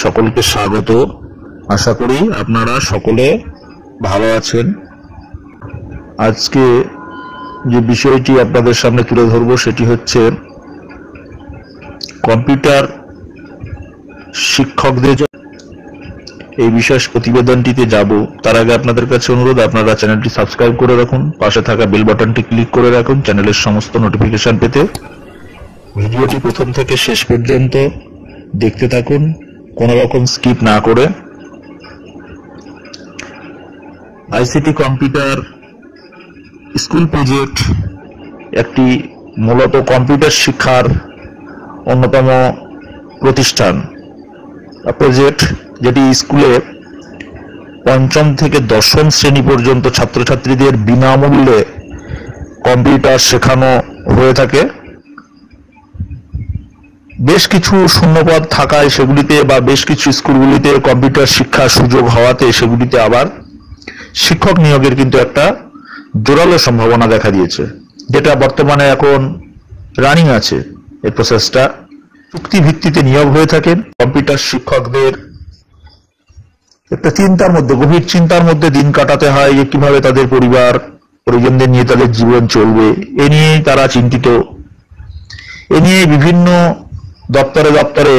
সকলকে স্বাগত। আশা করি আপনারা সকলে ভালো আছেন। আজকে যে বিষয়টি আপনাদের সামনে তুলে ধরব সেটি হচ্ছে কম্পিউটার শিক্ষকদের এই বিশেষ প্রতিবেদনটিতে যাব। তার আগে আপনাদের কাছে অনুরোধ, আপনারা চ্যানেলটি সাবস্ক্রাইব করে রাখুন, পাশে থাকা বেল বাটনটি ক্লিক করে রাখুন চ্যানেলের সমস্ত নোটিফিকেশন পেতে। ভিডিওটি প্রথম থেকে শেষ পর্যন্ত দেখতে থাকুন, কোনো রকম স্কিপ না করে। আইসিটি কম্পিউটার স্কুল প্রজেক্ট একটি মূলত কম্পিউটার শিক্ষার অন্যতম প্রতিষ্ঠান প্রজেক্ট, যেটি স্কুলে পঞ্চম থেকে দশম শ্রেণী পর্যন্ত ছাত্রছাত্রীদের বিনামূল্যে কম্পিউটার শেখানো হয়ে থাকে। বেশ কিছু শূন্যপদ থাকায় সেগুলিতে বা বেশ কিছু স্কুলগুলিতে কম্পিউটার শিক্ষার সুযোগ হওয়াতে সেগুলিতে আবার শিক্ষক নিয়োগের কিন্তু একটা জোরালো সম্ভাবনা দেখা দিয়েছে, যেটা বর্তমানে এখন রানিং আছে। এই প্রসেসটা চুক্তি ভিত্তিতে নিয়োগ হয়ে থাকেন। কম্পিউটার শিক্ষকদের একটা গভীর চিন্তার মধ্যে দিন কাটাতে হয় যে কিভাবে তাদের পরিবার পরিজনদের নিয়ে তাদের জীবন চলবে, এ নিয়েই তারা চিন্তিত। এ নিয়ে বিভিন্ন দপ্তরে দপ্তরে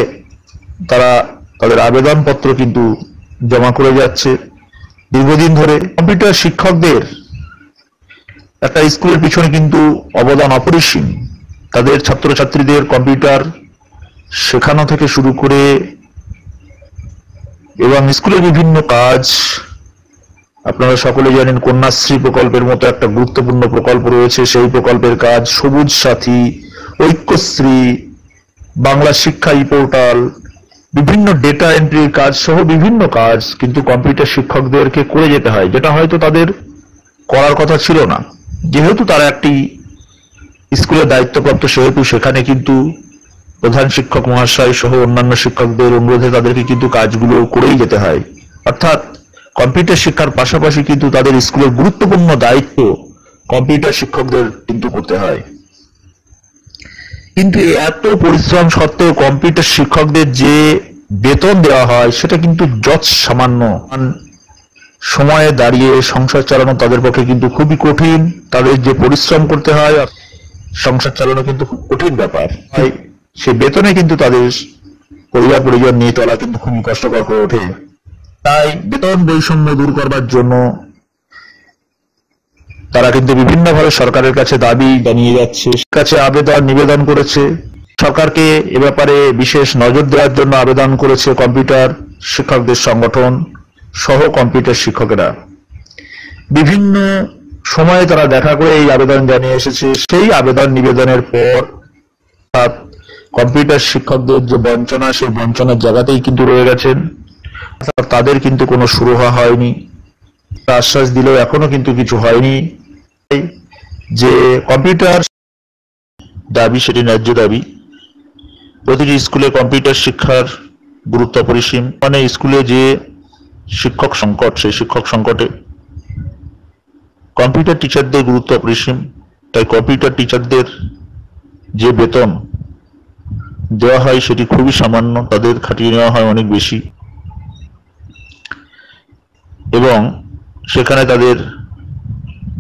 তারা তাদের আবেদনপত্র কিন্তু জমা করে যাচ্ছে দীর্ঘদিন ধরে। কম্পিউটার শিক্ষকদের একটা স্কুলের পিছনে কিন্তু অবদান অপরিসীম। তাদের ছাত্রছাত্রীদের কম্পিউটার শেখানো থেকে শুরু করে এবং স্কুলের বিভিন্ন কাজ, আপনারা সকলে জানেন কন্যাশ্রী প্রকল্পের মতো একটা গুরুত্বপূর্ণ প্রকল্প রয়েছে, সেই প্রকল্পের কাজ, সবুজ সাথী, ঐক্যশ্রী, বাংলা শিক্ষা ই পোর্টাল, বিভিন্ন ডেটা এন্ট্রির কাজ সহ বিভিন্ন কাজ কিন্তু কম্পিউটার শিক্ষকদেরকে করে যেতে হয়, যেটা হয়তো তাদের করার কথা ছিল না। যেহেতু তারা একটি স্কুলের দায়িত্বপ্রাপ্ত, সেহেতু সেখানে কিন্তু প্রধান শিক্ষক মহাশয় সহ অন্যান্য শিক্ষকদের অনুরোধে তাদেরকে কিন্তু কাজগুলো করেই যেতে হয়। অর্থাৎ কম্পিউটার শিক্ষার পাশাপাশি কিন্তু তাদের স্কুলের গুরুত্বপূর্ণ দায়িত্ব কম্পিউটার শিক্ষকদের কিন্তু করতে হয়। কিন্তু এত পরিশ্রম সত্ত্বেও কম্পিউটার শিক্ষকদের যে বেতন দেওয়া হয় সেটা কিন্তু যৎসামান্য। সময়ে দাঁড়িয়ে সংসার চালানো তাদের পক্ষে কিন্তু খুবই কঠিন। তাদের যে পরিশ্রম করতে হয়, সংসার চালানো কিন্তু খুব কঠিন ব্যাপার। সে বেতনে কিন্তু তাদের পরিবার পরিজন নিয়ে চলা কিন্তু খুবই কষ্টকর হয়ে ওঠে। তাই বেতন বৈষম্য দূর করবার জন্য তারা কিন্তু বিভিন্নভাবে সরকারের কাছে দাবি জানিয়ে যাচ্ছে, কাছে আবেদন নিবেদন করেছে। সরকারকে এ ব্যাপারে বিশেষ নজর দেওয়ার জন্য আবেদন করেছে কম্পিউটার শিক্ষকদের সংগঠন সহ কম্পিউটার শিক্ষকেরা। বিভিন্ন সময়ে তারা দেখা করে এই আবেদন জানিয়ে এসেছে। সেই আবেদন নিবেদনের পর কম্পিউটার শিক্ষকদের যে বঞ্চনা, সেই বঞ্চনার জায়গাতেই কিন্তু রয়ে গেছেন। তাদের কিন্তু কোনো সুরাহা হয়নি। আশ্বাস দিলেও এখনো কিন্তু কিছু হয়নি। যে কম্পিউটার দাবি, সেটি ন্যায্য দাবি। প্রতিটি স্কুলে কম্পিউটার শিক্ষার গুরুত্ব অপরিসীম। মানে স্কুলে যে শিক্ষক সংকট, সেই শিক্ষক সংকটে কম্পিউটার টিচারদের গুরুত্ব অপরিসীম। তাই কম্পিউটার টিচারদের যে বেতন দেওয়া হয় সেটি খুবই সামান্য, তাদের খাটিয়ে নেওয়া হয় অনেক বেশি এবং সেখানে তাদের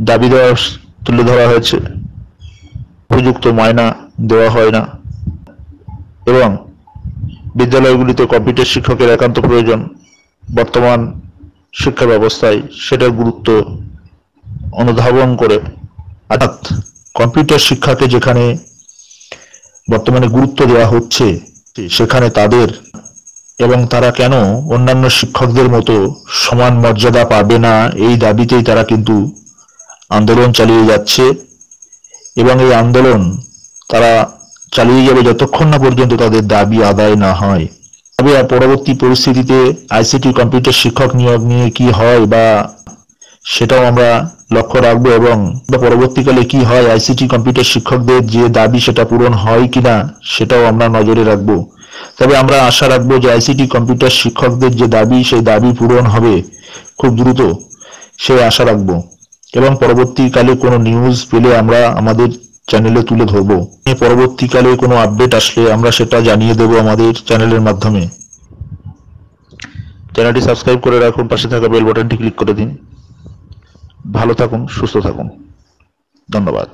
দাবি দেওয়া তুলে ধরা হয়েছে। উপযুক্ত মাইনা দেওয়া হয় না এবং বিদ্যালয়গুলিতে কম্পিউটার শিক্ষকের একান্ত প্রয়োজন। বর্তমান শিক্ষা ব্যবস্থায় সেটার গুরুত্ব অনুধাবন করে, অর্থাৎ কম্পিউটার শিক্ষাকে যেখানে বর্তমানে গুরুত্ব দেওয়া হচ্ছে সেখানে তাদের এবং তারা কেন অন্যান্য শিক্ষকদের মতো সমান মর্যাদা পাবে না, এই দাবিতেই তারা কিন্তু আন্দোলন চালিয়ে যাচ্ছে এবং এই আন্দোলন তারা চালিয়ে যাবে যতক্ষণ না পর্যন্ত তাদের দাবি আদায় না হয়। তবে পরবর্তী পরিস্থিতিতে আইসিটি কম্পিউটার শিক্ষক নিয়োগ নিয়ে কি হয় বা সেটাও আমরা লক্ষ্য রাখবো এবং পরবর্তীকালে কি হয়, আইসিটি কম্পিউটার শিক্ষকদের যে দাবি সেটা পূরণ হয় কিনা সেটাও আমরা নজরে রাখবো। তবে আমরা আশা রাখবো যে আইসিটি কম্পিউটার শিক্ষকদের যে দাবি, সেই দাবি পূরণ হবে খুব দ্রুত, সে আশা রাখবো এবং পরবর্তীকালে কোনো নিউজ পেলে আমরা আমাদের চ্যানেলে তুলে ধরবো। পরবর্তীকালে কোনো আপডেট আসলে আমরা সেটা জানিয়ে দেব আমাদের চ্যানেলের মাধ্যমে। চ্যানেলটি সাবস্ক্রাইব করে রাখুন, পাশে থাকা বেল বাটনটি ক্লিক করে দিন। ভালো থাকুন, সুস্থ থাকুন। ধন্যবাদ।